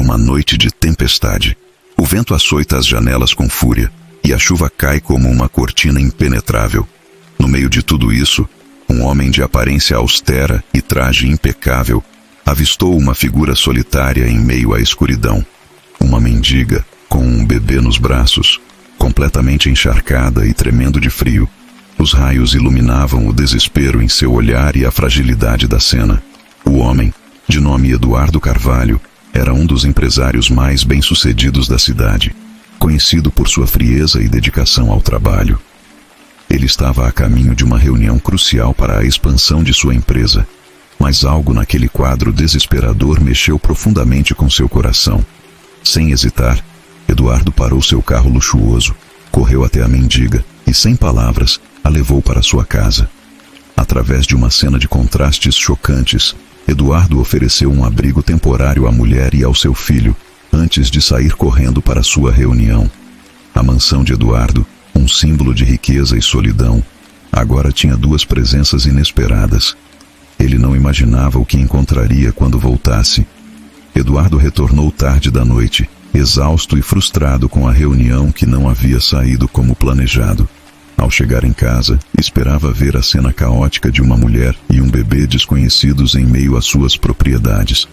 uma noite de tempestade. O vento açoita as janelas com fúria, e a chuva cai como uma cortina impenetrável. No meio de tudo isso, um homem de aparência austera e traje impecável avistou uma figura solitária em meio à escuridão. Uma mendiga, com um bebê nos braços, completamente encharcada e tremendo de frio. Os raios iluminavam o desespero em seu olhar e a fragilidade da cena. O homem, de nome Eduardo Carvalho, era um dos empresários mais bem-sucedidos da cidade, conhecido por sua frieza e dedicação ao trabalho. Ele estava a caminho de uma reunião crucial para a expansão de sua empresa, mas algo naquele quadro desesperador mexeu profundamente com seu coração. Sem hesitar, Eduardo parou seu carro luxuoso, correu até a mendiga e, sem palavras, a levou para sua casa. Através de uma cena de contrastes chocantes, Eduardo ofereceu um abrigo temporário à mulher e ao seu filho, antes de sair correndo para sua reunião. A mansão de Eduardo, um símbolo de riqueza e solidão, agora tinha duas presenças inesperadas. Ele não imaginava o que encontraria quando voltasse. Eduardo retornou tarde da noite, exausto e frustrado com a reunião que não havia saído como planejado. Ao chegar em casa, esperava ver a cena caótica de uma mulher e um bebê desconhecidos em meio às suas propriedades.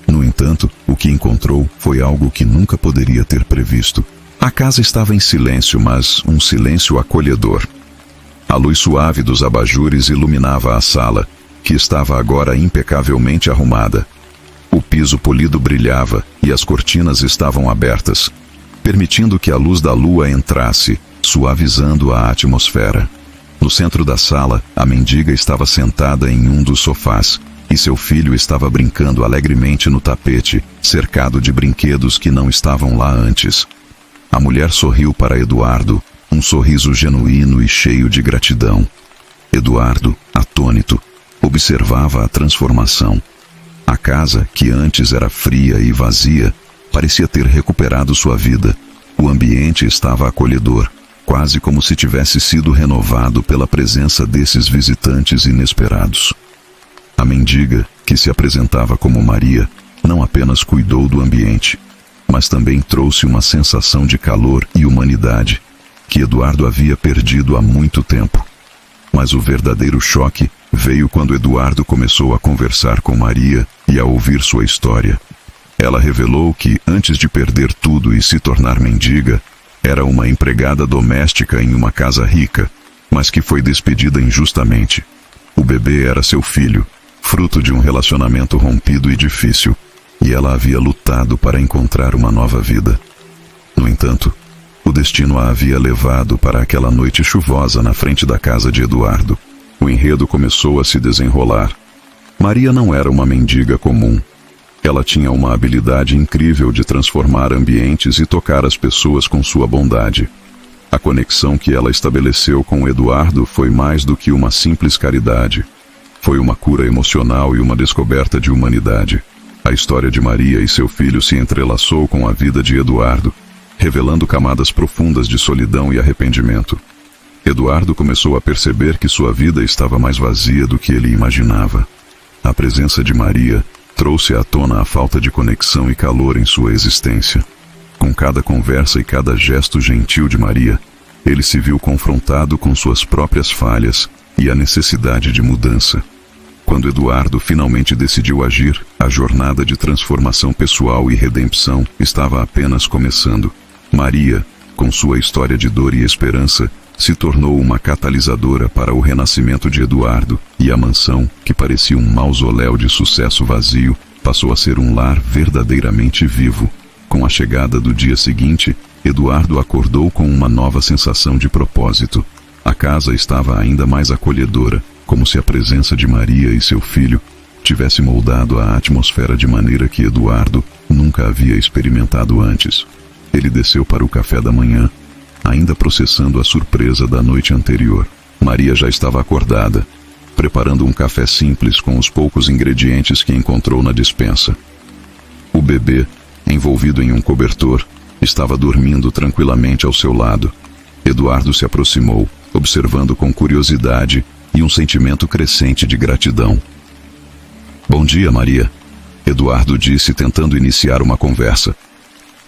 No entanto, o que encontrou foi algo que nunca poderia ter previsto. A casa estava em silêncio, mas um silêncio acolhedor. A luz suave dos abajures iluminava a sala, que estava agora impecavelmente arrumada. O piso polido brilhava e as cortinas estavam abertas, permitindo que a luz da lua entrasse, suavizando a atmosfera. No centro da sala, a mendiga estava sentada em um dos sofás, e seu filho estava brincando alegremente no tapete, cercado de brinquedos que não estavam lá antes. A mulher sorriu para Eduardo, um sorriso genuíno e cheio de gratidão. Eduardo, atônito, observava a transformação. A casa, que antes era fria e vazia, parecia ter recuperado sua vida. O ambiente estava acolhedor, quase como se tivesse sido renovado pela presença desses visitantes inesperados. A mendiga, que se apresentava como Maria, não apenas cuidou do ambiente, mas também trouxe uma sensação de calor e humanidade que Eduardo havia perdido há muito tempo. Mas o verdadeiro choque veio quando Eduardo começou a conversar com Maria e a ouvir sua história. Ela revelou que, antes de perder tudo e se tornar mendiga, era uma empregada doméstica em uma casa rica, mas que foi despedida injustamente. O bebê era seu filho, fruto de um relacionamento rompido e difícil, e ela havia lutado para encontrar uma nova vida. No entanto, o destino a havia levado para aquela noite chuvosa na frente da casa de Eduardo. O enredo começou a se desenrolar. Maria não era uma mendiga comum. Ela tinha uma habilidade incrível de transformar ambientes e tocar as pessoas com sua bondade. A conexão que ela estabeleceu com Eduardo foi mais do que uma simples caridade. Foi uma cura emocional e uma descoberta de humanidade. A história de Maria e seu filho se entrelaçou com a vida de Eduardo, revelando camadas profundas de solidão e arrependimento. Eduardo começou a perceber que sua vida estava mais vazia do que ele imaginava. A presença de Maria trouxe à tona a falta de conexão e calor em sua existência. Com cada conversa e cada gesto gentil de Maria, ele se viu confrontado com suas próprias falhas e a necessidade de mudança. Quando Eduardo finalmente decidiu agir, a jornada de transformação pessoal e redenção estava apenas começando. Maria, com sua história de dor e esperança, se tornou uma catalisadora para o renascimento de Eduardo, e a mansão, que parecia um mausoléu de sucesso vazio, passou a ser um lar verdadeiramente vivo. Com a chegada do dia seguinte, Eduardo acordou com uma nova sensação de propósito. A casa estava ainda mais acolhedora, como se a presença de Maria e seu filho tivesse moldado a atmosfera de maneira que Eduardo nunca havia experimentado antes. Ele desceu para o café da manhã, ainda processando a surpresa da noite anterior. Maria já estava acordada, preparando um café simples com os poucos ingredientes que encontrou na despensa. O bebê, envolvido em um cobertor, estava dormindo tranquilamente ao seu lado. Eduardo se aproximou, observando com curiosidade e um sentimento crescente de gratidão. "Bom dia, Maria." Eduardo disse, tentando iniciar uma conversa.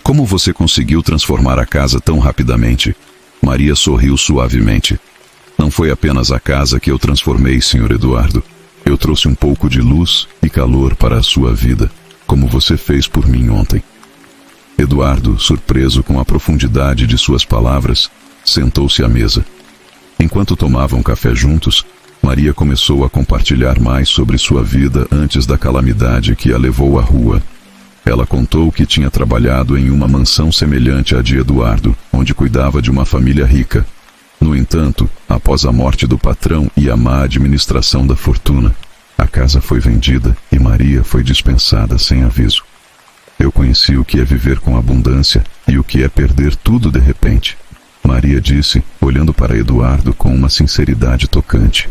Como você conseguiu transformar a casa tão rapidamente? Maria sorriu suavemente. Não foi apenas a casa que eu transformei, Sr. Eduardo. Eu trouxe um pouco de luz e calor para a sua vida, como você fez por mim ontem. Eduardo, surpreso com a profundidade de suas palavras, sentou-se à mesa. Enquanto tomavam café juntos, Maria começou a compartilhar mais sobre sua vida antes da calamidade que a levou à rua. Ela contou que tinha trabalhado em uma mansão semelhante à de Eduardo, onde cuidava de uma família rica. No entanto, após a morte do patrão e a má administração da fortuna, a casa foi vendida e Maria foi dispensada sem aviso. Eu conheci o que é viver com abundância e o que é perder tudo de repente, Maria disse, olhando para Eduardo com uma sinceridade tocante.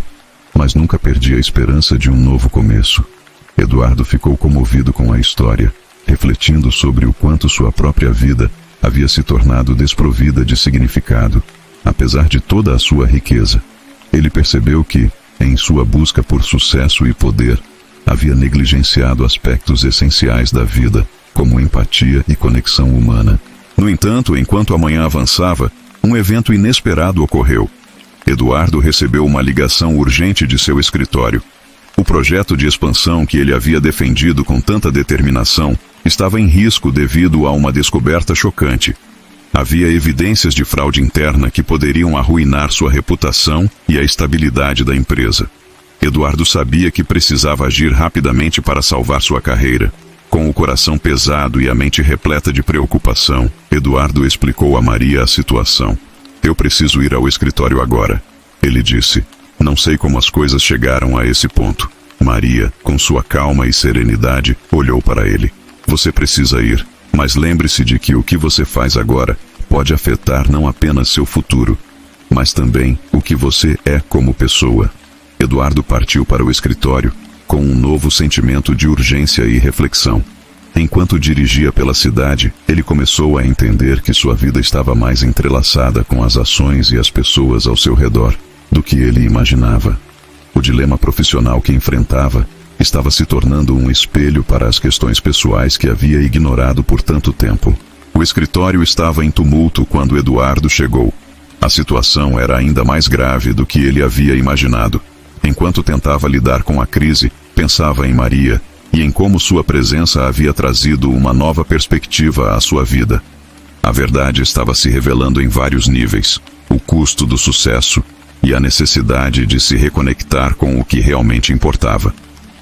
Mas nunca perdi a esperança de um novo começo. Eduardo ficou comovido com a história, refletindo sobre o quanto sua própria vida havia se tornado desprovida de significado, apesar de toda a sua riqueza. Ele percebeu que, em sua busca por sucesso e poder, havia negligenciado aspectos essenciais da vida, como empatia e conexão humana. No entanto, enquanto a manhã avançava, um evento inesperado ocorreu. Eduardo recebeu uma ligação urgente de seu escritório. O projeto de expansão que ele havia defendido com tanta determinação estava em risco devido a uma descoberta chocante. Havia evidências de fraude interna que poderiam arruinar sua reputação e a estabilidade da empresa. Eduardo sabia que precisava agir rapidamente para salvar sua carreira. Com o coração pesado e a mente repleta de preocupação, Eduardo explicou a Maria a situação. Eu preciso ir ao escritório agora, ele disse. Não sei como as coisas chegaram a esse ponto. Maria, com sua calma e serenidade, olhou para ele. Você precisa ir, mas lembre-se de que o que você faz agora pode afetar não apenas seu futuro, mas também o que você é como pessoa. Eduardo partiu para o escritório com um novo sentimento de urgência e reflexão. Enquanto dirigia pela cidade, ele começou a entender que sua vida estava mais entrelaçada com as ações e as pessoas ao seu redor do que ele imaginava. O dilema profissional que enfrentava estava se tornando um espelho para as questões pessoais que havia ignorado por tanto tempo. O escritório estava em tumulto quando Eduardo chegou. A situação era ainda mais grave do que ele havia imaginado. Enquanto tentava lidar com a crise, pensava em Maria e em como sua presença havia trazido uma nova perspectiva à sua vida. A verdade estava se revelando em vários níveis: o custo do sucesso e a necessidade de se reconectar com o que realmente importava.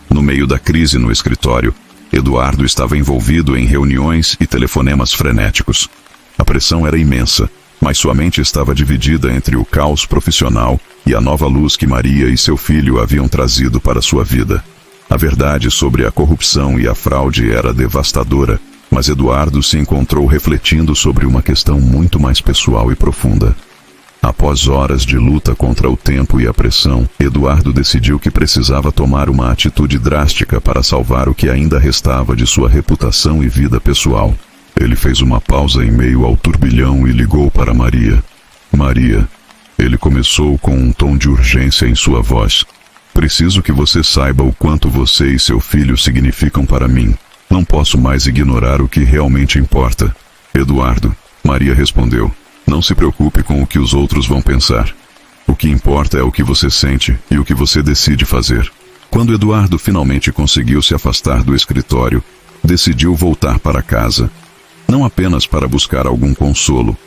No meio da crise no escritório, Eduardo estava envolvido em reuniões e telefonemas frenéticos. A pressão era imensa, mas sua mente estava dividida entre o caos profissional e a nova luz que Maria e seu filho haviam trazido para sua vida. A verdade sobre a corrupção e a fraude era devastadora, mas Eduardo se encontrou refletindo sobre uma questão muito mais pessoal e profunda. Após horas de luta contra o tempo e a pressão, Eduardo decidiu que precisava tomar uma atitude drástica para salvar o que ainda restava de sua reputação e vida pessoal. Ele fez uma pausa em meio ao turbilhão e ligou para Maria. Maria, ele começou com um tom de urgência em sua voz. Preciso que você saiba o quanto você e seu filho significam para mim. Não posso mais ignorar o que realmente importa. Eduardo, Maria respondeu. Não se preocupe com o que os outros vão pensar. O que importa é o que você sente e o que você decide fazer. Quando Eduardo finalmente conseguiu se afastar do escritório, decidiu voltar para casa. Não apenas para buscar algum consolo,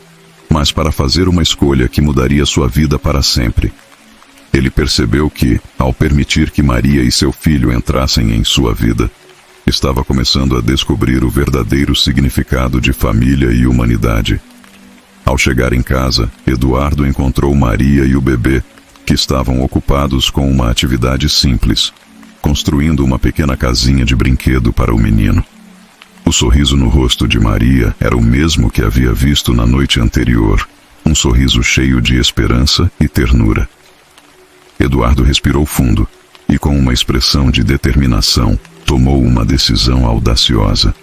mas para fazer uma escolha que mudaria sua vida para sempre. Ele percebeu que, ao permitir que Maria e seu filho entrassem em sua vida, estava começando a descobrir o verdadeiro significado de família e humanidade. Ao chegar em casa, Eduardo encontrou Maria e o bebê, que estavam ocupados com uma atividade simples, construindo uma pequena casinha de brinquedo para o menino. O sorriso no rosto de Maria era o mesmo que havia visto na noite anterior, um sorriso cheio de esperança e ternura. Eduardo respirou fundo e, com uma expressão de determinação, tomou uma decisão audaciosa.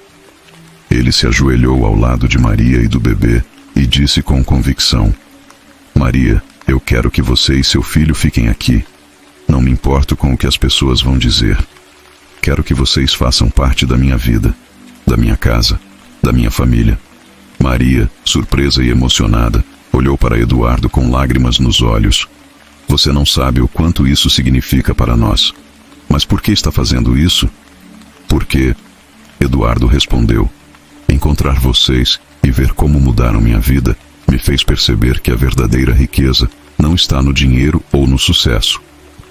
Ele se ajoelhou ao lado de Maria e do bebê e disse com convicção: Maria, eu quero que você e seu filho fiquem aqui. Não me importo com o que as pessoas vão dizer. quero que vocês façam parte da minha vida, da minha casa, da minha família. Maria, surpresa e emocionada, olhou para Eduardo com lágrimas nos olhos. Você não sabe o quanto isso significa para nós. Mas por que está fazendo isso? Porque, Eduardo respondeu, encontrar vocês e ver como mudaram minha vida me fez perceber que a verdadeira riqueza não está no dinheiro ou no sucesso.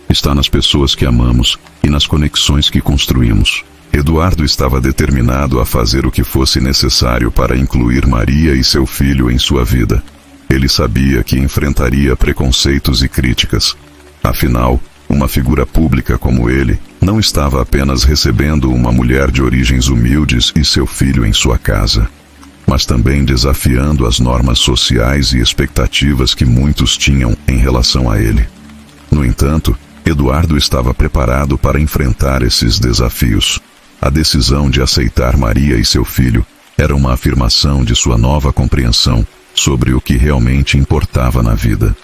Está nas pessoas que amamos e nas conexões que construímos. Eduardo estava determinado a fazer o que fosse necessário para incluir Maria e seu filho em sua vida. Ele sabia que enfrentaria preconceitos e críticas. Afinal, uma figura pública como ele não estava apenas recebendo uma mulher de origens humildes e seu filho em sua casa, mas também desafiando as normas sociais e expectativas que muitos tinham em relação a ele. No entanto, Eduardo estava preparado para enfrentar esses desafios. A decisão de aceitar Maria e seu filho era uma afirmação de sua nova compreensão sobre o que realmente importava na vida.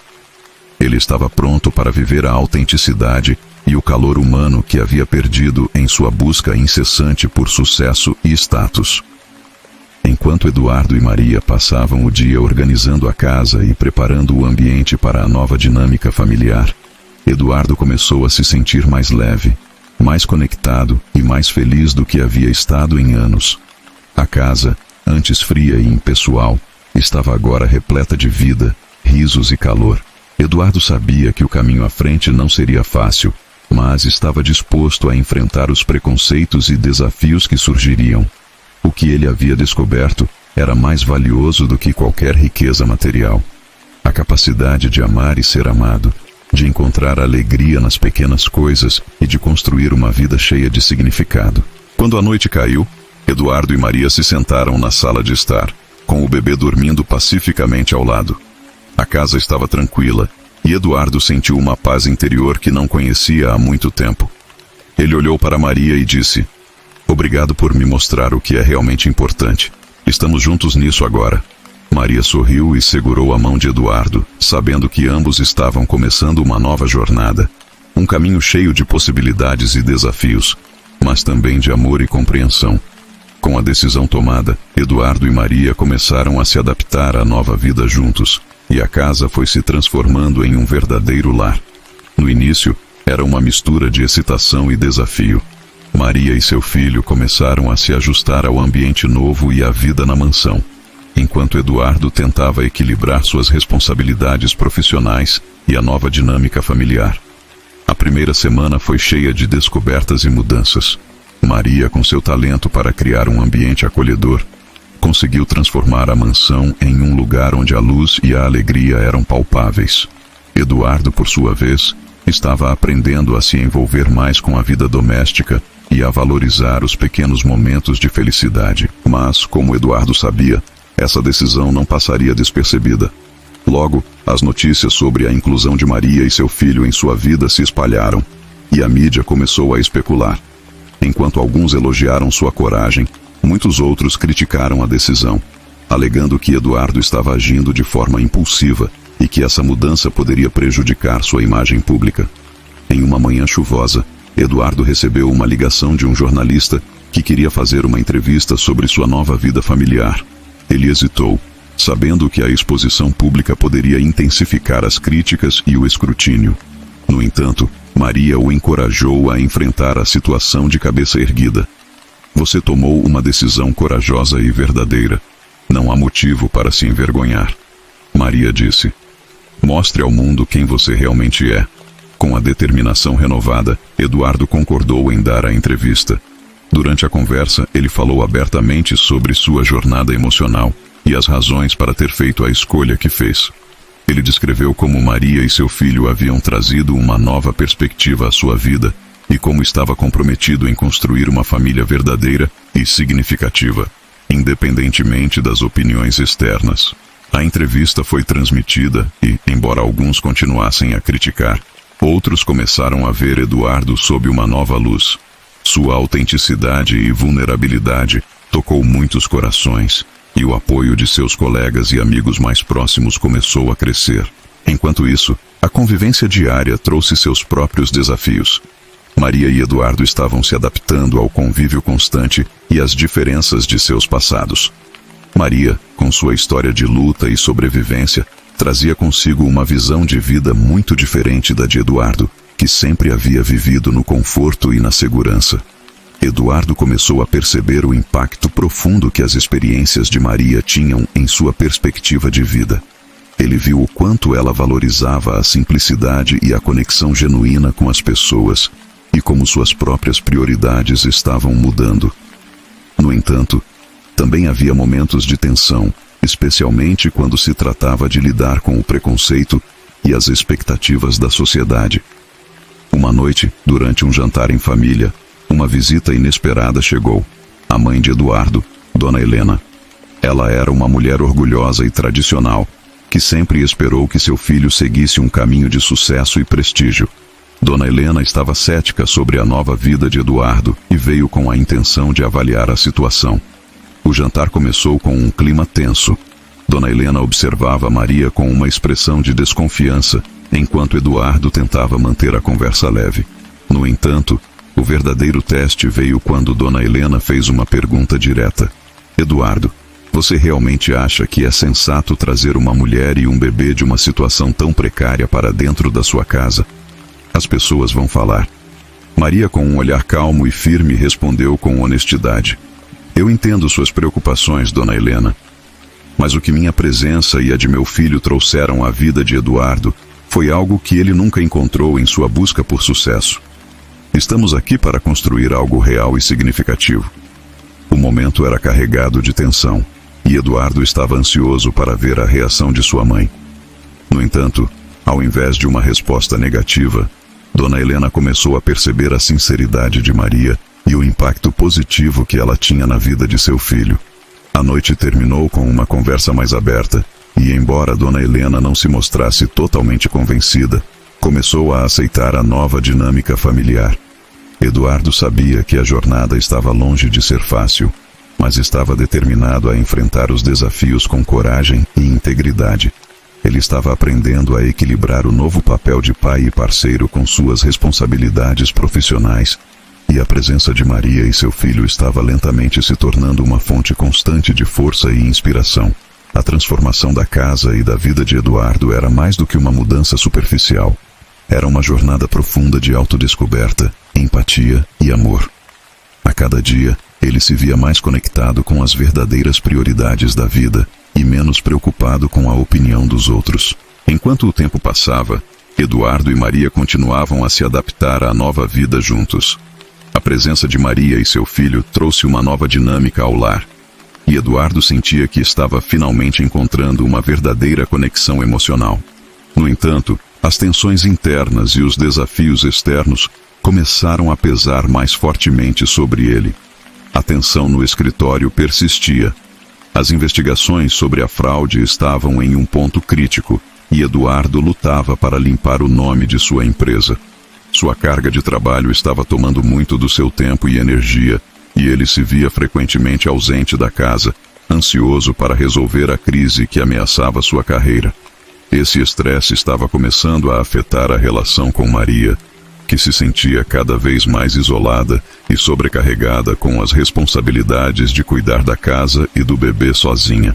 Ele estava pronto para viver a autenticidade e o calor humano que havia perdido em sua busca incessante por sucesso e status. Enquanto Eduardo e Maria passavam o dia organizando a casa e preparando o ambiente para a nova dinâmica familiar, Eduardo começou a se sentir mais leve, mais conectado e mais feliz do que havia estado em anos. A casa, antes fria e impessoal, estava agora repleta de vida, risos e calor. Eduardo sabia que o caminho à frente não seria fácil, mas estava disposto a enfrentar os preconceitos e desafios que surgiriam. O que ele havia descoberto era mais valioso do que qualquer riqueza material. A capacidade de amar e ser amado, de encontrar alegria nas pequenas coisas e de construir uma vida cheia de significado. Quando a noite caiu, Eduardo e Maria se sentaram na sala de estar, com o bebê dormindo pacificamente ao lado. A casa estava tranquila, e Eduardo sentiu uma paz interior que não conhecia há muito tempo. Ele olhou para Maria e disse, obrigado por me mostrar o que é realmente importante. Estamos juntos nisso agora. Maria sorriu e segurou a mão de Eduardo, sabendo que ambos estavam começando uma nova jornada. Um caminho cheio de possibilidades e desafios, mas também de amor e compreensão. Com a decisão tomada, Eduardo e Maria começaram a se adaptar à nova vida juntos, e a casa foi se transformando em um verdadeiro lar. No início, era uma mistura de excitação e desafio. Maria e seu filho começaram a se ajustar ao ambiente novo e à vida na mansão, enquanto Eduardo tentava equilibrar suas responsabilidades profissionais e a nova dinâmica familiar. A primeira semana foi cheia de descobertas e mudanças. Maria, com seu talento para criar um ambiente acolhedor, conseguiu transformar a mansão em um lugar onde a luz e a alegria eram palpáveis. Eduardo, por sua vez, estava aprendendo a se envolver mais com a vida doméstica e a valorizar os pequenos momentos de felicidade. Mas, como Eduardo sabia, essa decisão não passaria despercebida. Logo, as notícias sobre a inclusão de Maria e seu filho em sua vida se espalharam, e a mídia começou a especular. Enquanto alguns elogiaram sua coragem, muitos outros criticaram a decisão, alegando que Eduardo estava agindo de forma impulsiva e que essa mudança poderia prejudicar sua imagem pública. Em uma manhã chuvosa, Eduardo recebeu uma ligação de um jornalista que queria fazer uma entrevista sobre sua nova vida familiar. Ele hesitou, sabendo que a exposição pública poderia intensificar as críticas e o escrutínio. No entanto, Maria o encorajou a enfrentar a situação de cabeça erguida. Você tomou uma decisão corajosa e verdadeira. Não há motivo para se envergonhar. Maria disse. Mostre ao mundo quem você realmente é. Com a determinação renovada, Eduardo concordou em dar a entrevista. Durante a conversa, ele falou abertamente sobre sua jornada emocional e as razões para ter feito a escolha que fez. Ele descreveu como Maria e seu filho haviam trazido uma nova perspectiva à sua vida e como estava comprometido em construir uma família verdadeira e significativa, independentemente das opiniões externas. A entrevista foi transmitida e, embora alguns continuassem a criticar, outros começaram a ver Eduardo sob uma nova luz. Sua autenticidade e vulnerabilidade tocou muitos corações, e o apoio de seus colegas e amigos mais próximos começou a crescer. Enquanto isso, a convivência diária trouxe seus próprios desafios. Maria e Eduardo estavam se adaptando ao convívio constante e às diferenças de seus passados. Maria, com sua história de luta e sobrevivência, trazia consigo uma visão de vida muito diferente da de Eduardo, que sempre havia vivido no conforto e na segurança. Eduardo começou a perceber o impacto profundo que as experiências de Maria tinham em sua perspectiva de vida. Ele viu o quanto ela valorizava a simplicidade e a conexão genuína com as pessoas, e como suas próprias prioridades estavam mudando. No entanto, também havia momentos de tensão, especialmente quando se tratava de lidar com o preconceito e as expectativas da sociedade. Uma noite, durante um jantar em família, uma visita inesperada chegou. A mãe de Eduardo, Dona Helena. Ela era uma mulher orgulhosa e tradicional, que sempre esperou que seu filho seguisse um caminho de sucesso e prestígio. Dona Helena estava cética sobre a nova vida de Eduardo e veio com a intenção de avaliar a situação. O jantar começou com um clima tenso. Dona Helena observava Maria com uma expressão de desconfiança, enquanto Eduardo tentava manter a conversa leve. No entanto, o verdadeiro teste veio quando Dona Helena fez uma pergunta direta. Eduardo, você realmente acha que é sensato trazer uma mulher e um bebê de uma situação tão precária para dentro da sua casa? As pessoas vão falar. Maria, com um olhar calmo e firme, respondeu com honestidade. Eu entendo suas preocupações, Dona Helena. Mas o que minha presença e a de meu filho trouxeram à vida de Eduardo foi algo que ele nunca encontrou em sua busca por sucesso. Estamos aqui para construir algo real e significativo. O momento era carregado de tensão, e Eduardo estava ansioso para ver a reação de sua mãe. No entanto, ao invés de uma resposta negativa, Dona Helena começou a perceber a sinceridade de Maria e o impacto positivo que ela tinha na vida de seu filho. A noite terminou com uma conversa mais aberta, e embora Dona Helena não se mostrasse totalmente convencida, começou a aceitar a nova dinâmica familiar. Eduardo sabia que a jornada estava longe de ser fácil, mas estava determinado a enfrentar os desafios com coragem e integridade. Ele estava aprendendo a equilibrar o novo papel de pai e parceiro com suas responsabilidades profissionais, e a presença de Maria e seu filho estava lentamente se tornando uma fonte constante de força e inspiração. A transformação da casa e da vida de Eduardo era mais do que uma mudança superficial. Era uma jornada profunda de autodescoberta, empatia e amor. A cada dia, ele se via mais conectado com as verdadeiras prioridades da vida e menos preocupado com a opinião dos outros. Enquanto o tempo passava, Eduardo e Maria continuavam a se adaptar à nova vida juntos. A presença de Maria e seu filho trouxe uma nova dinâmica ao lar, e Eduardo sentia que estava finalmente encontrando uma verdadeira conexão emocional. No entanto, as tensões internas e os desafios externos começaram a pesar mais fortemente sobre ele. A tensão no escritório persistia. As investigações sobre a fraude estavam em um ponto crítico, e Eduardo lutava para limpar o nome de sua empresa. Sua carga de trabalho estava tomando muito do seu tempo e energia, e ele se via frequentemente ausente da casa, ansioso para resolver a crise que ameaçava sua carreira. Esse estresse estava começando a afetar a relação com Maria, que se sentia cada vez mais isolada e sobrecarregada com as responsabilidades de cuidar da casa e do bebê sozinha.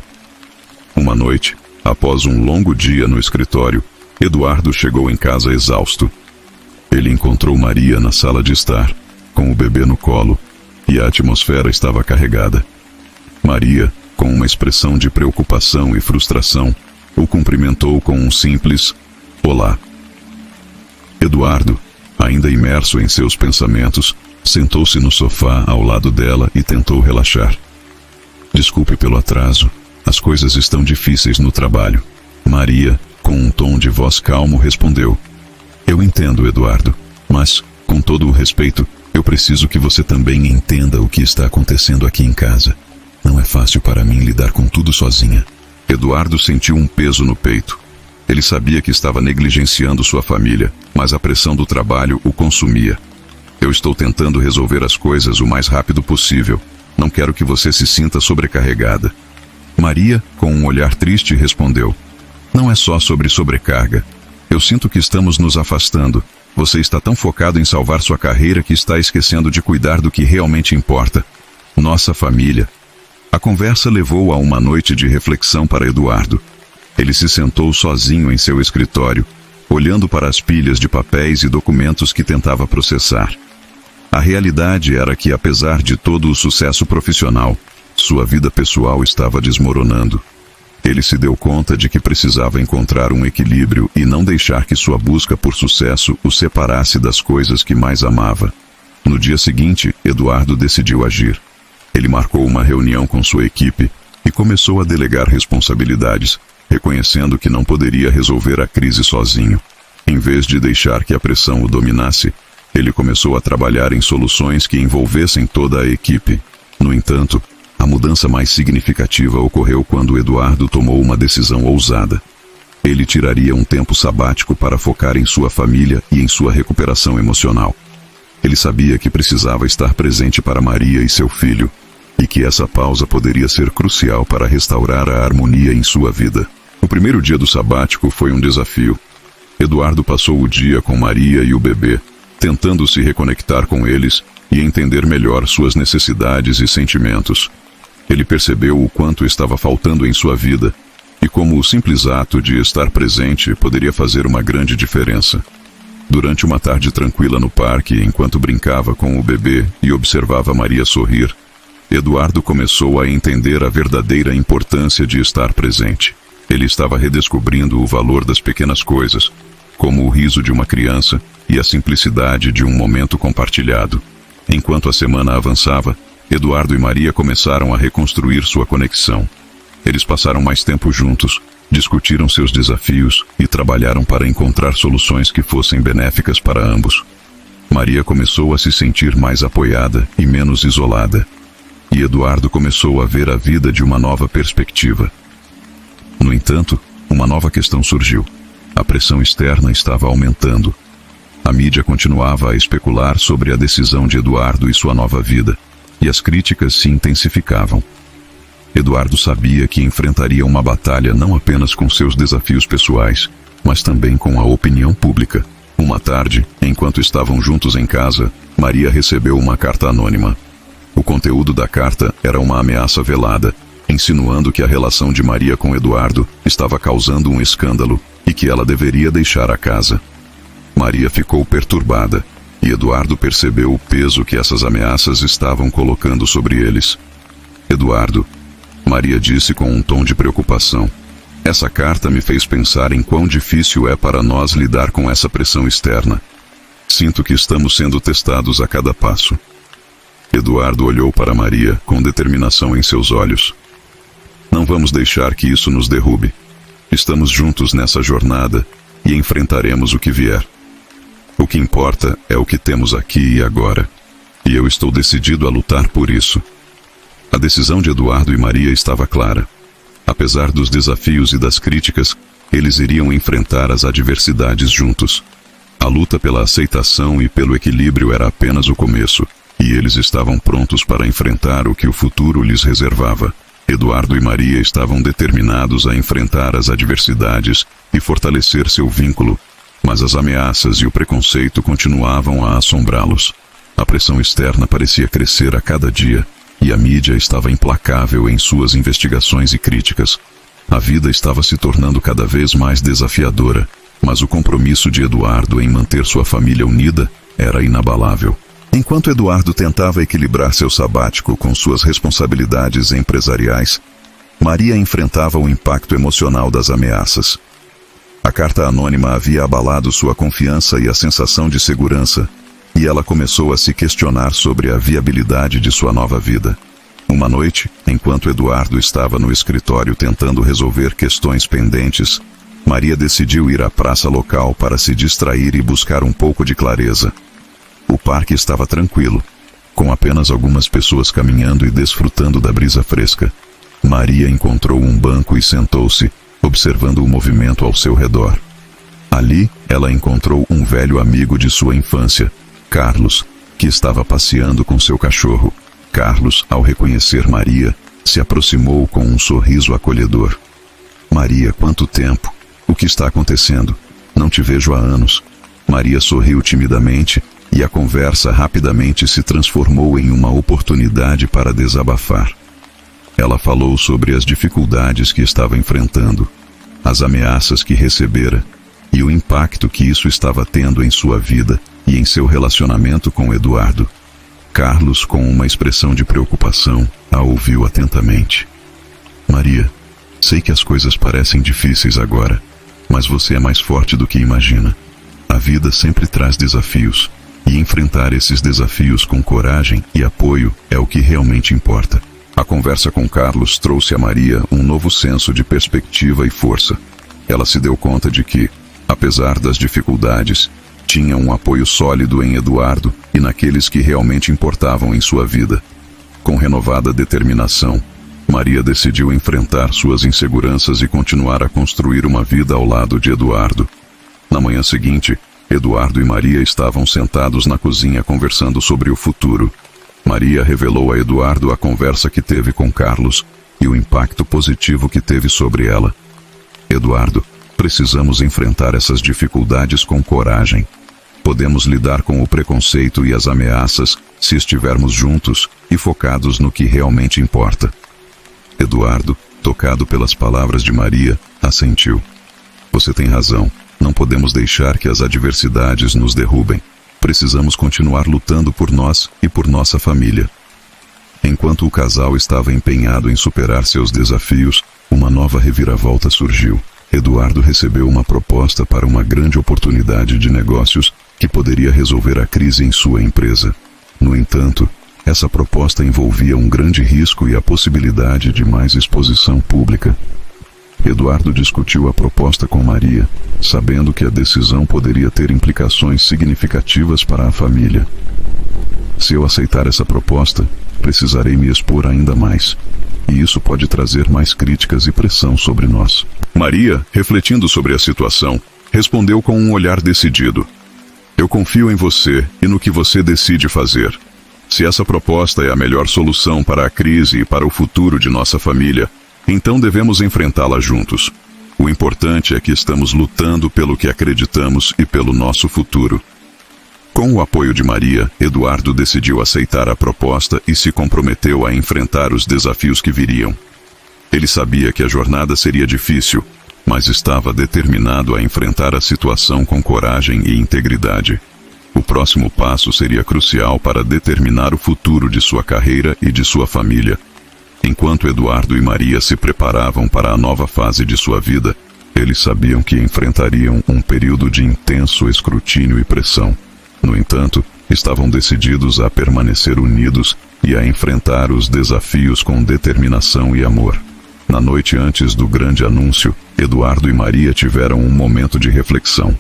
Uma noite, após um longo dia no escritório, Eduardo chegou em casa exausto. Ele encontrou Maria na sala de estar, com o bebê no colo, e a atmosfera estava carregada. Maria, com uma expressão de preocupação e frustração, o cumprimentou com um simples "Olá". Eduardo, ainda imerso em seus pensamentos, sentou-se no sofá ao lado dela e tentou relaxar. Desculpe pelo atraso, as coisas estão difíceis no trabalho. Maria, com um tom de voz calmo, respondeu. Eu entendo, Eduardo, mas, com todo o respeito, eu preciso que você também entenda o que está acontecendo aqui em casa. Não é fácil para mim lidar com tudo sozinha. Eduardo sentiu um peso no peito. Ele sabia que estava negligenciando sua família, mas a pressão do trabalho o consumia. Eu estou tentando resolver as coisas o mais rápido possível. Não quero que você se sinta sobrecarregada. Maria, com um olhar triste, respondeu. Não é só sobre sobrecarga. Eu sinto que estamos nos afastando. Você está tão focado em salvar sua carreira que está esquecendo de cuidar do que realmente importa: nossa família. A conversa levou a uma noite de reflexão para Eduardo. Ele se sentou sozinho em seu escritório, olhando para as pilhas de papéis e documentos que tentava processar. A realidade era que, apesar de todo o sucesso profissional, sua vida pessoal estava desmoronando. Ele se deu conta de que precisava encontrar um equilíbrio e não deixar que sua busca por sucesso o separasse das coisas que mais amava. No dia seguinte, Eduardo decidiu agir. Ele marcou uma reunião com sua equipe e começou a delegar responsabilidades, reconhecendo que não poderia resolver a crise sozinho. Em vez de deixar que a pressão o dominasse, ele começou a trabalhar em soluções que envolvessem toda a equipe. No entanto, a mudança mais significativa ocorreu quando Eduardo tomou uma decisão ousada. Ele tiraria um tempo sabático para focar em sua família e em sua recuperação emocional. Ele sabia que precisava estar presente para Maria e seu filho, e que essa pausa poderia ser crucial para restaurar a harmonia em sua vida. O primeiro dia do sabático foi um desafio. Eduardo passou o dia com Maria e o bebê, tentando se reconectar com eles e entender melhor suas necessidades e sentimentos. Ele percebeu o quanto estava faltando em sua vida e como o simples ato de estar presente poderia fazer uma grande diferença. Durante uma tarde tranquila no parque, enquanto brincava com o bebê e observava Maria sorrir, Eduardo começou a entender a verdadeira importância de estar presente. Ele estava redescobrindo o valor das pequenas coisas, como o riso de uma criança e a simplicidade de um momento compartilhado. Enquanto a semana avançava, Eduardo e Maria começaram a reconstruir sua conexão. Eles passaram mais tempo juntos, discutiram seus desafios e trabalharam para encontrar soluções que fossem benéficas para ambos. Maria começou a se sentir mais apoiada e menos isolada. E Eduardo começou a ver a vida de uma nova perspectiva. No entanto, uma nova questão surgiu. A pressão externa estava aumentando. A mídia continuava a especular sobre a decisão de Eduardo e sua nova vida, e as críticas se intensificavam. Eduardo sabia que enfrentaria uma batalha não apenas com seus desafios pessoais, mas também com a opinião pública. Uma tarde, enquanto estavam juntos em casa, Maria recebeu uma carta anônima. O conteúdo da carta era uma ameaça velada, insinuando que a relação de Maria com Eduardo estava causando um escândalo e que ela deveria deixar a casa. Maria ficou perturbada, e Eduardo percebeu o peso que essas ameaças estavam colocando sobre eles. Eduardo, Maria disse com um tom de preocupação, essa carta me fez pensar em quão difícil é para nós lidar com essa pressão externa. Sinto que estamos sendo testados a cada passo. Eduardo olhou para Maria com determinação em seus olhos. Não vamos deixar que isso nos derrube. Estamos juntos nessa jornada e enfrentaremos o que vier. O que importa é o que temos aqui e agora, e eu estou decidido a lutar por isso. A decisão de Eduardo e Maria estava clara. Apesar dos desafios e das críticas, eles iriam enfrentar as adversidades juntos. A luta pela aceitação e pelo equilíbrio era apenas o começo, e eles estavam prontos para enfrentar o que o futuro lhes reservava. Eduardo e Maria estavam determinados a enfrentar as adversidades e fortalecer seu vínculo, mas as ameaças e o preconceito continuavam a assombrá-los. A pressão externa parecia crescer a cada dia, e a mídia estava implacável em suas investigações e críticas. A vida estava se tornando cada vez mais desafiadora, mas o compromisso de Eduardo em manter sua família unida era inabalável. Enquanto Eduardo tentava equilibrar seu sabático com suas responsabilidades empresariais, Maria enfrentava o impacto emocional das ameaças. A carta anônima havia abalado sua confiança e a sensação de segurança, e ela começou a se questionar sobre a viabilidade de sua nova vida. Uma noite, enquanto Eduardo estava no escritório tentando resolver questões pendentes, Maria decidiu ir à praça local para se distrair e buscar um pouco de clareza. O parque estava tranquilo, com apenas algumas pessoas caminhando e desfrutando da brisa fresca. Maria encontrou um banco e sentou-se, observando o movimento ao seu redor. Ali, ela encontrou um velho amigo de sua infância, Carlos, que estava passeando com seu cachorro. Carlos, ao reconhecer Maria, se aproximou com um sorriso acolhedor. Maria, quanto tempo? O que está acontecendo? Não te vejo há anos. Maria sorriu timidamente e a conversa rapidamente se transformou em uma oportunidade para desabafar. Ela falou sobre as dificuldades que estava enfrentando, as ameaças que recebera e o impacto que isso estava tendo em sua vida e em seu relacionamento com Eduardo. Carlos, com uma expressão de preocupação, a ouviu atentamente. Maria, sei que as coisas parecem difíceis agora, mas você é mais forte do que imagina. A vida sempre traz desafios, e enfrentar esses desafios com coragem e apoio é o que realmente importa. A conversa com Carlos trouxe a Maria um novo senso de perspectiva e força. Ela se deu conta de que, apesar das dificuldades, tinha um apoio sólido em Eduardo e naqueles que realmente importavam em sua vida. Com renovada determinação, Maria decidiu enfrentar suas inseguranças e continuar a construir uma vida ao lado de Eduardo. Na manhã seguinte, Eduardo e Maria estavam sentados na cozinha conversando sobre o futuro. Maria revelou a Eduardo a conversa que teve com Carlos e o impacto positivo que teve sobre ela. Eduardo, precisamos enfrentar essas dificuldades com coragem. Podemos lidar com o preconceito e as ameaças se estivermos juntos e focados no que realmente importa. Eduardo, tocado pelas palavras de Maria, assentiu. Você tem razão. Não podemos deixar que as adversidades nos derrubem. Precisamos continuar lutando por nós e por nossa família. Enquanto o casal estava empenhado em superar seus desafios, uma nova reviravolta surgiu. Eduardo recebeu uma proposta para uma grande oportunidade de negócios que poderia resolver a crise em sua empresa. No entanto, essa proposta envolvia um grande risco e a possibilidade de mais exposição pública. Eduardo discutiu a proposta com Maria, sabendo que a decisão poderia ter implicações significativas para a família. Se eu aceitar essa proposta, precisarei me expor ainda mais, e isso pode trazer mais críticas e pressão sobre nós. Maria, refletindo sobre a situação, respondeu com um olhar decidido. Eu confio em você e no que você decide fazer. Se essa proposta é a melhor solução para a crise e para o futuro de nossa família, então devemos enfrentá-la juntos. O importante é que estamos lutando pelo que acreditamos e pelo nosso futuro. Com o apoio de Maria, Eduardo decidiu aceitar a proposta e se comprometeu a enfrentar os desafios que viriam. Ele sabia que a jornada seria difícil, mas estava determinado a enfrentar a situação com coragem e integridade. O próximo passo seria crucial para determinar o futuro de sua carreira e de sua família. Enquanto Eduardo e Maria se preparavam para a nova fase de sua vida, eles sabiam que enfrentariam um período de intenso escrutínio e pressão. No entanto, estavam decididos a permanecer unidos e a enfrentar os desafios com determinação e amor. Na noite antes do grande anúncio, Eduardo e Maria tiveram um momento de reflexão.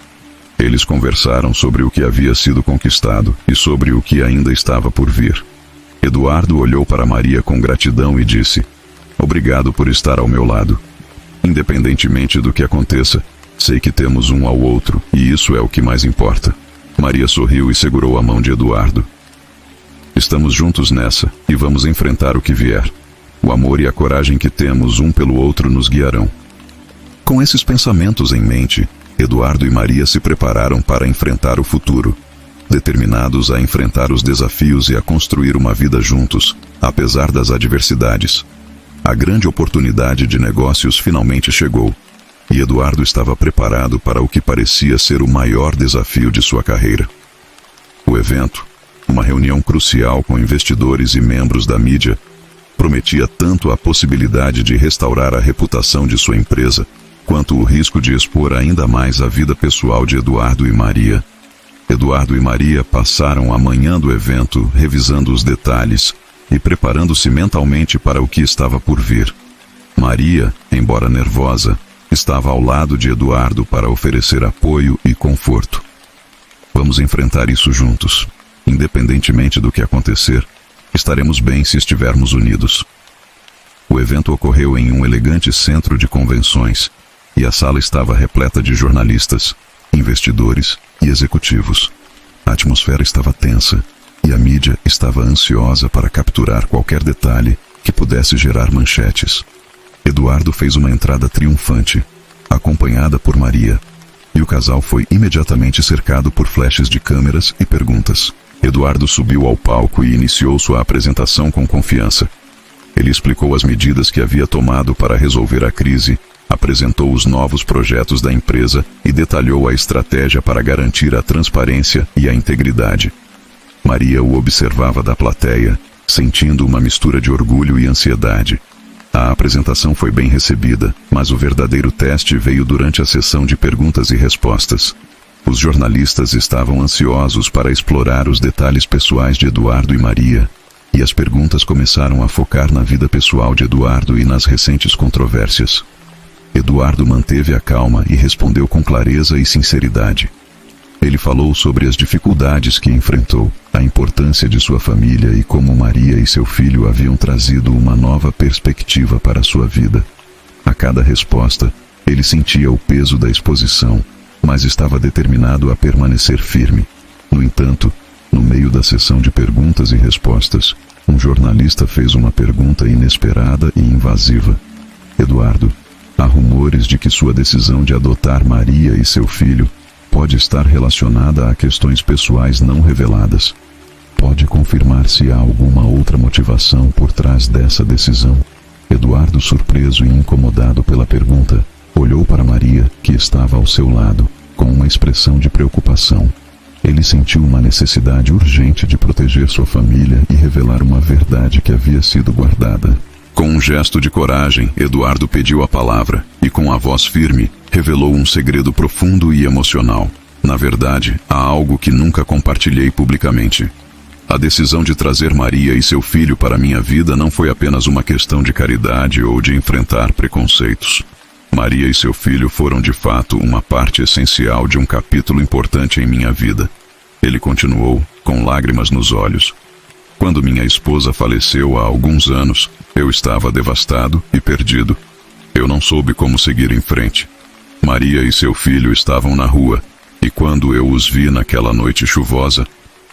Eles conversaram sobre o que havia sido conquistado e sobre o que ainda estava por vir. Eduardo olhou para Maria com gratidão e disse: Obrigado por estar ao meu lado. Independentemente do que aconteça, sei que temos um ao outro, e isso é o que mais importa. Maria sorriu e segurou a mão de Eduardo. Estamos juntos nessa, e vamos enfrentar o que vier. O amor e a coragem que temos um pelo outro nos guiarão. Com esses pensamentos em mente, Eduardo e Maria se prepararam para enfrentar o futuro, determinados a enfrentar os desafios e a construir uma vida juntos, apesar das adversidades. A grande oportunidade de negócios finalmente chegou, e Eduardo estava preparado para o que parecia ser o maior desafio de sua carreira. O evento, uma reunião crucial com investidores e membros da mídia, prometia tanto a possibilidade de restaurar a reputação de sua empresa, quanto o risco de expor ainda mais a vida pessoal de Eduardo e Maria. Eduardo e Maria passaram a manhã do evento revisando os detalhes e preparando-se mentalmente para o que estava por vir. Maria, embora nervosa, estava ao lado de Eduardo para oferecer apoio e conforto. Vamos enfrentar isso juntos. Independentemente do que acontecer, estaremos bem se estivermos unidos. O evento ocorreu em um elegante centro de convenções, e a sala estava repleta de jornalistas, investidores e executivos. A atmosfera estava tensa, e a mídia estava ansiosa para capturar qualquer detalhe que pudesse gerar manchetes. Eduardo fez uma entrada triunfante, acompanhada por Maria, e o casal foi imediatamente cercado por flashes de câmeras e perguntas. Eduardo subiu ao palco e iniciou sua apresentação com confiança. Ele explicou as medidas que havia tomado para resolver a crise, apresentou os novos projetos da empresa e detalhou a estratégia para garantir a transparência e a integridade. Maria o observava da plateia, sentindo uma mistura de orgulho e ansiedade. A apresentação foi bem recebida, mas o verdadeiro teste veio durante a sessão de perguntas e respostas. Os jornalistas estavam ansiosos para explorar os detalhes pessoais de Eduardo e Maria, e as perguntas começaram a focar na vida pessoal de Eduardo e nas recentes controvérsias. Eduardo manteve a calma e respondeu com clareza e sinceridade. Ele falou sobre as dificuldades que enfrentou, a importância de sua família e como Maria e seu filho haviam trazido uma nova perspectiva para sua vida. A cada resposta, ele sentia o peso da exposição, mas estava determinado a permanecer firme. No entanto, no meio da sessão de perguntas e respostas, um jornalista fez uma pergunta inesperada e invasiva. Eduardo, há rumores de que sua decisão de adotar Maria e seu filho pode estar relacionada a questões pessoais não reveladas. Pode confirmar se há alguma outra motivação por trás dessa decisão? Eduardo, surpreso e incomodado pela pergunta, olhou para Maria, que estava ao seu lado, com uma expressão de preocupação. Ele sentiu uma necessidade urgente de proteger sua família e revelar uma verdade que havia sido guardada. Com um gesto de coragem, Eduardo pediu a palavra e, com a voz firme, revelou um segredo profundo e emocional. Na verdade, há algo que nunca compartilhei publicamente. A decisão de trazer Maria e seu filho para minha vida não foi apenas uma questão de caridade ou de enfrentar preconceitos. Maria e seu filho foram de fato uma parte essencial de um capítulo importante em minha vida. Ele continuou, com lágrimas nos olhos. Quando minha esposa faleceu há alguns anos, eu estava devastado e perdido. Eu não soube como seguir em frente. Maria e seu filho estavam na rua, e quando eu os vi naquela noite chuvosa,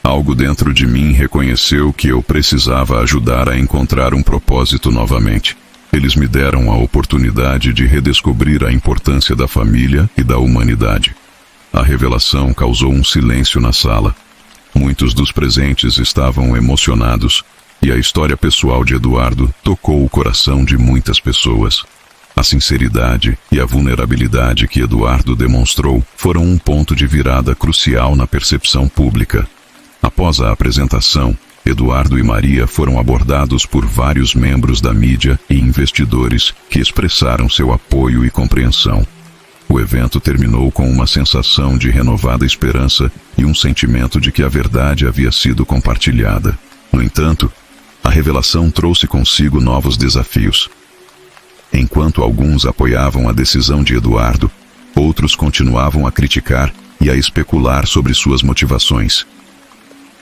algo dentro de mim reconheceu que eu precisava ajudar a encontrar um propósito novamente. Eles me deram a oportunidade de redescobrir a importância da família e da humanidade. A revelação causou um silêncio na sala. Muitos dos presentes estavam emocionados, e a história pessoal de Eduardo tocou o coração de muitas pessoas. A sinceridade e a vulnerabilidade que Eduardo demonstrou foram um ponto de virada crucial na percepção pública. Após a apresentação, Eduardo e Maria foram abordados por vários membros da mídia e investidores que expressaram seu apoio e compreensão. O evento terminou com uma sensação de renovada esperança e um sentimento de que a verdade havia sido compartilhada. No entanto, a revelação trouxe consigo novos desafios. Enquanto alguns apoiavam a decisão de Eduardo, outros continuavam a criticar e a especular sobre suas motivações.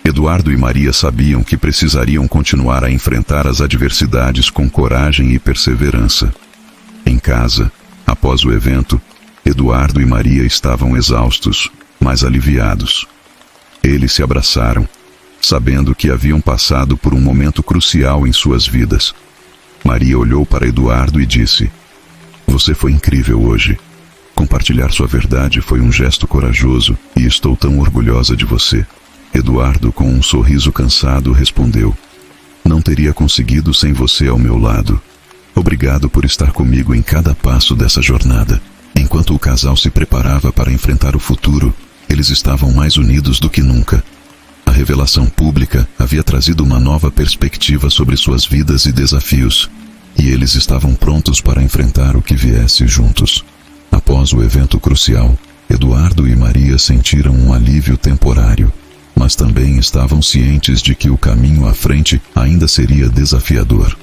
Eduardo e Maria sabiam que precisariam continuar a enfrentar as adversidades com coragem e perseverança. Em casa, após o evento, Eduardo e Maria estavam exaustos, mas aliviados. Eles se abraçaram, sabendo que haviam passado por um momento crucial em suas vidas. Maria olhou para Eduardo e disse: "Você foi incrível hoje. Compartilhar sua verdade foi um gesto corajoso e estou tão orgulhosa de você." Eduardo, com um sorriso cansado, respondeu: "Não teria conseguido sem você ao meu lado. Obrigado por estar comigo em cada passo dessa jornada." Enquanto o casal se preparava para enfrentar o futuro, eles estavam mais unidos do que nunca. A revelação pública havia trazido uma nova perspectiva sobre suas vidas e desafios, e eles estavam prontos para enfrentar o que viesse juntos. Após o evento crucial, Eduardo e Maria sentiram um alívio temporário, mas também estavam cientes de que o caminho à frente ainda seria desafiador.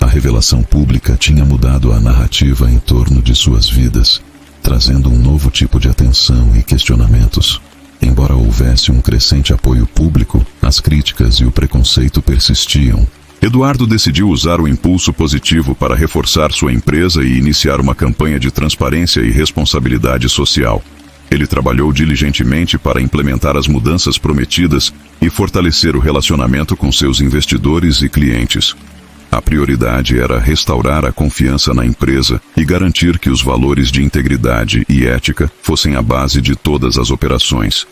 A revelação pública tinha mudado a narrativa em torno de suas vidas, trazendo um novo tipo de atenção e questionamentos. Embora houvesse um crescente apoio público, as críticas e o preconceito persistiam. Eduardo decidiu usar o impulso positivo para reforçar sua empresa e iniciar uma campanha de transparência e responsabilidade social. Ele trabalhou diligentemente para implementar as mudanças prometidas e fortalecer o relacionamento com seus investidores e clientes. A prioridade era restaurar a confiança na empresa e garantir que os valores de integridade e ética fossem a base de todas as operações.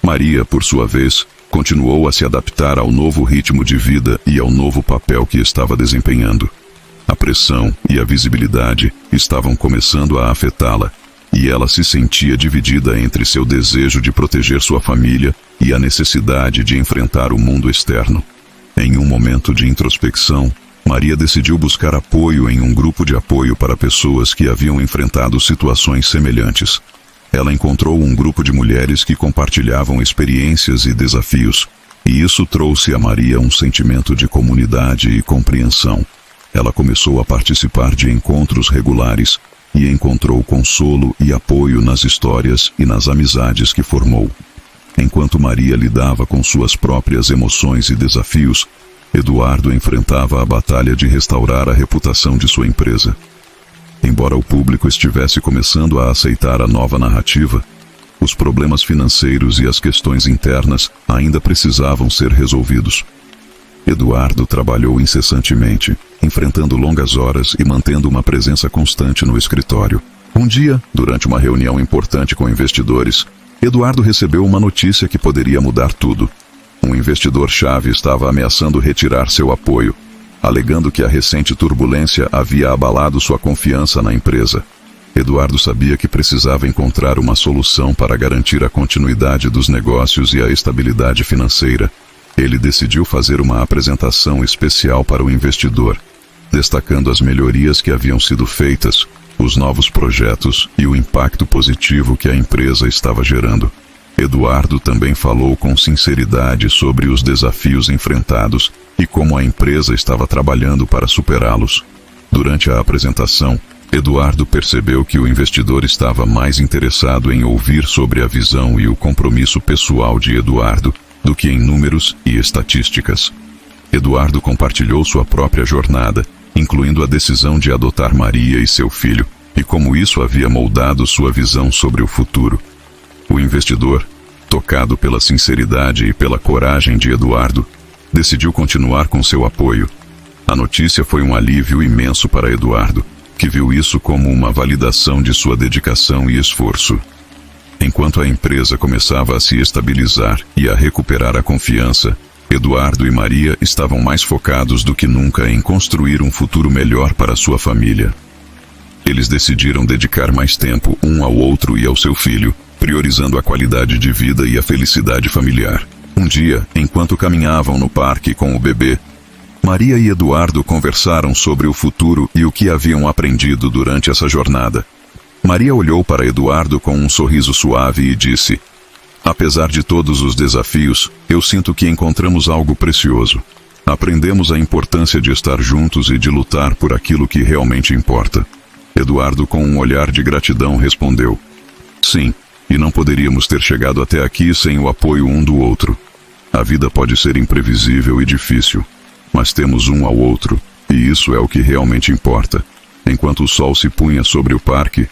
Maria, por sua vez, continuou a se adaptar ao novo ritmo de vida e ao novo papel que estava desempenhando. A pressão e a visibilidade estavam começando a afetá-la, e ela se sentia dividida entre seu desejo de proteger sua família e a necessidade de enfrentar o mundo externo. Em um momento de introspecção, Maria decidiu buscar apoio em um grupo de apoio para pessoas que haviam enfrentado situações semelhantes. Ela encontrou um grupo de mulheres que compartilhavam experiências e desafios, e isso trouxe a Maria um sentimento de comunidade e compreensão. Ela começou a participar de encontros regulares e encontrou consolo e apoio nas histórias e nas amizades que formou. Enquanto Maria lidava com suas próprias emoções e desafios, Eduardo enfrentava a batalha de restaurar a reputação de sua empresa. Embora o público estivesse começando a aceitar a nova narrativa, os problemas financeiros e as questões internas ainda precisavam ser resolvidos. Eduardo trabalhou incessantemente, enfrentando longas horas e mantendo uma presença constante no escritório. Um dia, durante uma reunião importante com investidores, Eduardo recebeu uma notícia que poderia mudar tudo. Um investidor-chave estava ameaçando retirar seu apoio, alegando que a recente turbulência havia abalado sua confiança na empresa. Eduardo sabia que precisava encontrar uma solução para garantir a continuidade dos negócios e a estabilidade financeira. Ele decidiu fazer uma apresentação especial para o investidor, destacando as melhorias que haviam sido feitas, os novos projetos e o impacto positivo que a empresa estava gerando. Eduardo também falou com sinceridade sobre os desafios enfrentados e como a empresa estava trabalhando para superá-los. Durante a apresentação, Eduardo percebeu que o investidor estava mais interessado em ouvir sobre a visão e o compromisso pessoal de Eduardo do que em números e estatísticas. Eduardo compartilhou sua própria jornada, incluindo a decisão de adotar Maria e seu filho, e como isso havia moldado sua visão sobre o futuro. O investidor, tocado pela sinceridade e pela coragem de Eduardo, decidiu continuar com seu apoio. A notícia foi um alívio imenso para Eduardo, que viu isso como uma validação de sua dedicação e esforço. Enquanto a empresa começava a se estabilizar e a recuperar a confiança, Eduardo e Maria estavam mais focados do que nunca em construir um futuro melhor para sua família. Eles decidiram dedicar mais tempo um ao outro e ao seu filho, priorizando a qualidade de vida e a felicidade familiar. Um dia, enquanto caminhavam no parque com o bebê, Maria e Eduardo conversaram sobre o futuro e o que haviam aprendido durante essa jornada. Maria olhou para Eduardo com um sorriso suave e disse: "Apesar de todos os desafios, eu sinto que encontramos algo precioso. Aprendemos a importância de estar juntos e de lutar por aquilo que realmente importa." Eduardo, com um olhar de gratidão, respondeu: "Sim, e não poderíamos ter chegado até aqui sem o apoio um do outro. A vida pode ser imprevisível e difícil, mas temos um ao outro, e isso é o que realmente importa." Enquanto o sol se punha sobre o parque,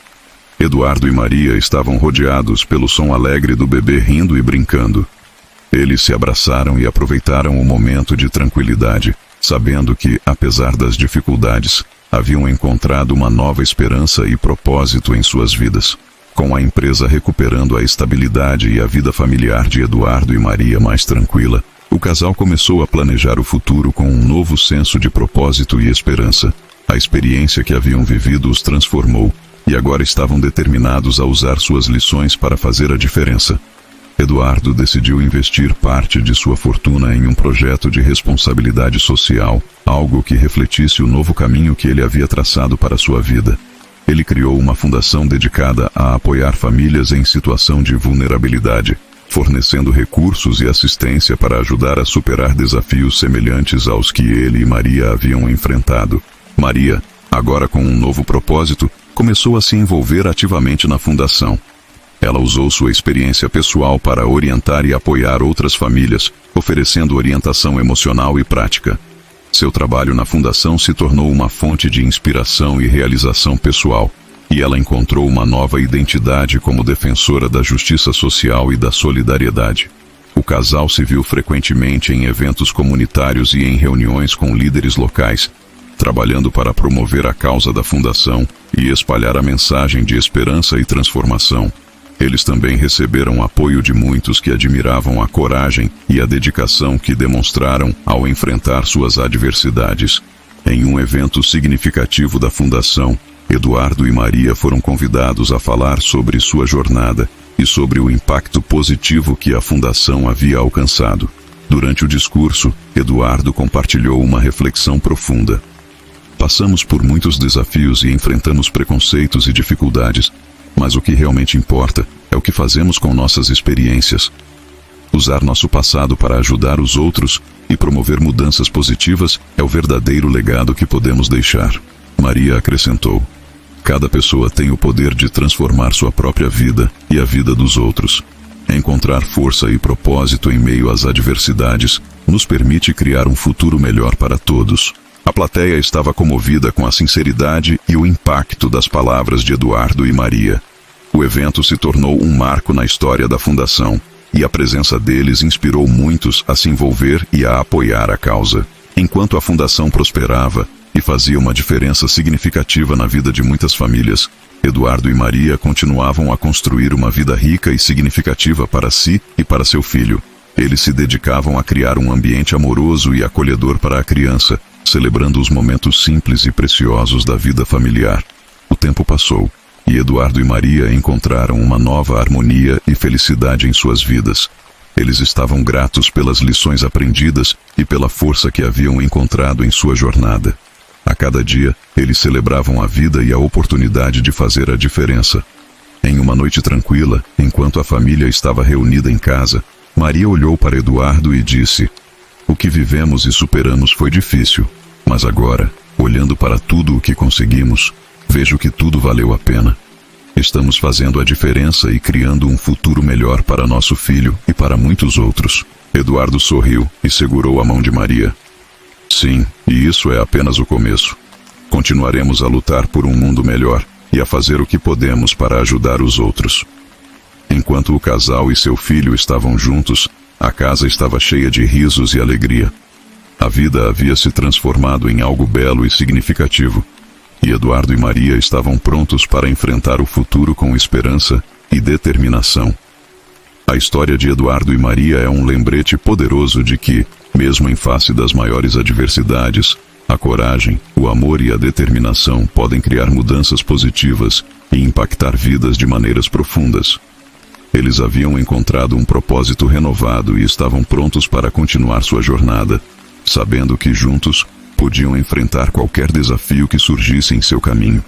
Eduardo e Maria estavam rodeados pelo som alegre do bebê rindo e brincando. Eles se abraçaram e aproveitaram o momento de tranquilidade, sabendo que, apesar das dificuldades, haviam encontrado uma nova esperança e propósito em suas vidas. Com a empresa recuperando a estabilidade e a vida familiar de Eduardo e Maria mais tranquila, o casal começou a planejar o futuro com um novo senso de propósito e esperança. A experiência que haviam vivido os transformou, e agora estavam determinados a usar suas lições para fazer a diferença. Eduardo decidiu investir parte de sua fortuna em um projeto de responsabilidade social, algo que refletisse o novo caminho que ele havia traçado para sua vida. Ele criou uma fundação dedicada a apoiar famílias em situação de vulnerabilidade, fornecendo recursos e assistência para ajudar a superar desafios semelhantes aos que ele e Maria haviam enfrentado. Maria, agora com um novo propósito, começou a se envolver ativamente na fundação. Ela usou sua experiência pessoal para orientar e apoiar outras famílias, oferecendo orientação emocional e prática. Seu trabalho na fundação se tornou uma fonte de inspiração e realização pessoal, e ela encontrou uma nova identidade como defensora da justiça social e da solidariedade. O casal se viu frequentemente em eventos comunitários e em reuniões com líderes locais, trabalhando para promover a causa da fundação e espalhar a mensagem de esperança e transformação. Eles também receberam apoio de muitos que admiravam a coragem e a dedicação que demonstraram ao enfrentar suas adversidades. Em um evento significativo da fundação, Eduardo e Maria foram convidados a falar sobre sua jornada e sobre o impacto positivo que a fundação havia alcançado. Durante o discurso, Eduardo compartilhou uma reflexão profunda. Passamos por muitos desafios e enfrentamos preconceitos e dificuldades, mas o que realmente importa é o que fazemos com nossas experiências. Usar nosso passado para ajudar os outros e promover mudanças positivas é o verdadeiro legado que podemos deixar. Maria acrescentou: cada pessoa tem o poder de transformar sua própria vida e a vida dos outros. Encontrar força e propósito em meio às adversidades nos permite criar um futuro melhor para todos. A plateia estava comovida com a sinceridade e o impacto das palavras de Eduardo e Maria. O evento se tornou um marco na história da fundação, e a presença deles inspirou muitos a se envolver e a apoiar a causa. Enquanto a fundação prosperava e fazia uma diferença significativa na vida de muitas famílias, Eduardo e Maria continuavam a construir uma vida rica e significativa para si e para seu filho. Eles se dedicavam a criar um ambiente amoroso e acolhedor para a criança, celebrando os momentos simples e preciosos da vida familiar. O tempo passou, e Eduardo e Maria encontraram uma nova harmonia e felicidade em suas vidas. Eles estavam gratos pelas lições aprendidas e pela força que haviam encontrado em sua jornada. A cada dia, eles celebravam a vida e a oportunidade de fazer a diferença. Em uma noite tranquila, enquanto a família estava reunida em casa, Maria olhou para Eduardo e disse: "O que vivemos e superamos foi difícil, mas agora, olhando para tudo o que conseguimos, vejo que tudo valeu a pena. Estamos fazendo a diferença e criando um futuro melhor para nosso filho e para muitos outros." Eduardo sorriu e segurou a mão de Maria. "Sim, e isso é apenas o começo. Continuaremos a lutar por um mundo melhor e a fazer o que podemos para ajudar os outros." Enquanto o casal e seu filho estavam juntos, a casa estava cheia de risos e alegria. A vida havia se transformado em algo belo e significativo, e Eduardo e Maria estavam prontos para enfrentar o futuro com esperança e determinação. A história de Eduardo e Maria é um lembrete poderoso de que, mesmo em face das maiores adversidades, a coragem, o amor e a determinação podem criar mudanças positivas e impactar vidas de maneiras profundas. Eles haviam encontrado um propósito renovado e estavam prontos para continuar sua jornada, sabendo que juntos podiam enfrentar qualquer desafio que surgisse em seu caminho.